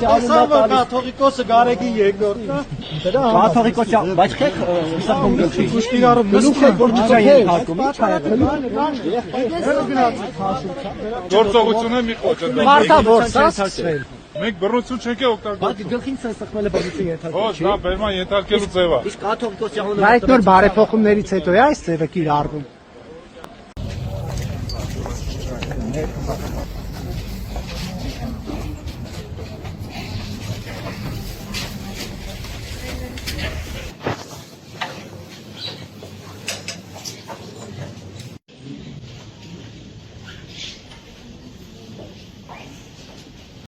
Կաթողիկոսը Գարեգի երկրորդն է։ Կաթողիկոսը, բայց քեք հուսախոմ գլխի։ Ուշքիրարում Գործողությունը մի խոչ է։ Մարտավոր սացրել։ Մենք բռնություն չենք օգտագործում։ Բայց գլխին սխմել է բռնություն ենթարկել։ Ոչ, դա բերման ենթարկելու ձև է։ Իսկ կաթողիկոսի անունը Այդ նոր բարեփոխումներից հետո է այս ձևը կիրառվում։